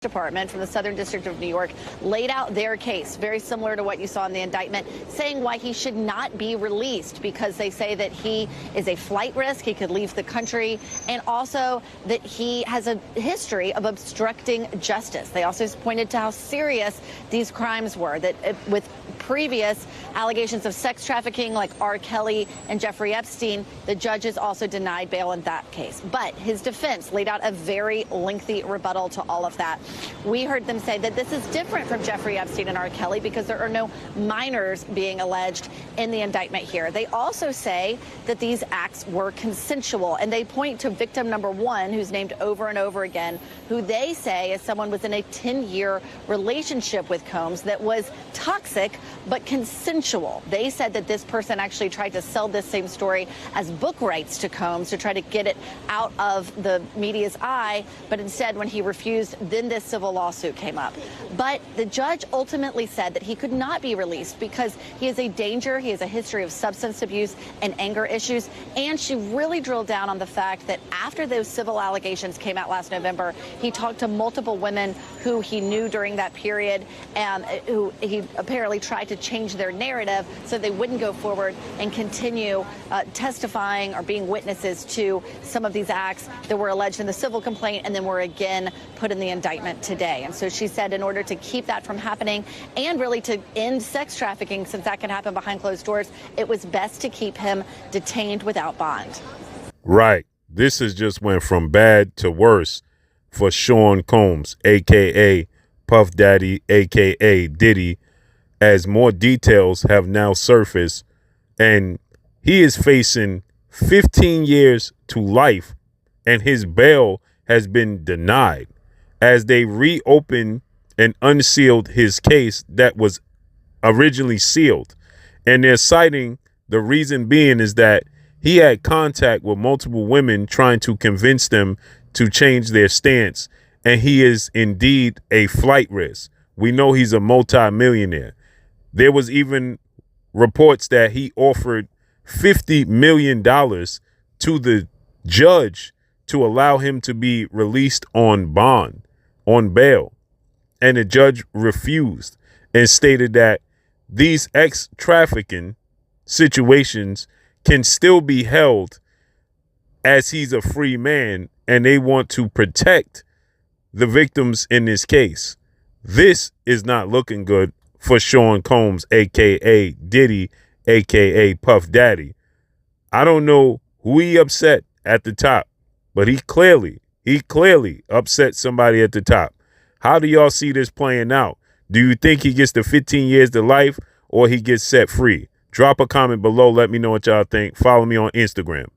Department from the Southern District of New York laid out their case, very similar to what you saw in the indictment, saying why he should not be released, because they say that he is a flight risk, he could leave the country, and also that he has a history of obstructing justice. They also pointed to how serious these crimes were, that with previous allegations of sex trafficking like R. Kelly and Jeffrey Epstein, the judges also denied bail in that case. But his defense laid out a very lengthy rebuttal to all of that. We heard them say that this is different from Jeffrey Epstein and R. Kelly because there are no minors being alleged in the indictment here. They also say that these acts were consensual, and they point to victim number one, who's named over and over again, who they say is someone within a 10-year relationship with Combs that was toxic but consensual. They said that this person actually tried to sell this same story as book rights to Combs to try to get it out of the media's eye, but instead, when he refused, then this civil lawsuit came up. But the judge ultimately said that he could not be released because he is a danger, he has a history of substance abuse and anger issues, and she really drilled down on the fact that after those civil allegations came out last November, he talked to multiple women who he knew during that period and who he apparently tried to change their narrative so they wouldn't go forward and continue testifying or being witnesses to some of these acts that were alleged in the civil complaint and then were again put in the indictment today. And so she said in order to keep that from happening and really to end sex trafficking, since that can happen behind closed doors, it was best to keep him detained without bond. Right. This has just went from bad to worse for Sean Combs, a.k.a. Puff Daddy, a.k.a. Diddy, as more details have now surfaced, and he is facing 15 years to life, and his bail has been denied as they reopened and unsealed his case that was originally sealed. And they're citing the reason being is that he had contact with multiple women trying to convince them to change their stance, and he is indeed a flight risk. We know he's a multi-millionaire. There was even reports that he offered $50 million to the judge to allow him to be released on bond, on bail. And the judge refused and stated that these ex-trafficking situations can still be held as he's a free man, and they want to protect the victims in this case. This is not looking good for Sean Combs, a.k.a. Diddy, a.k.a. Puff Daddy. I don't know who he upset at the top, but he clearly upset somebody at the top. How do y'all see this playing out? Do you think he gets the 15 years to life or he gets set free? Drop a comment below. Let me know what y'all think. Follow me on Instagram.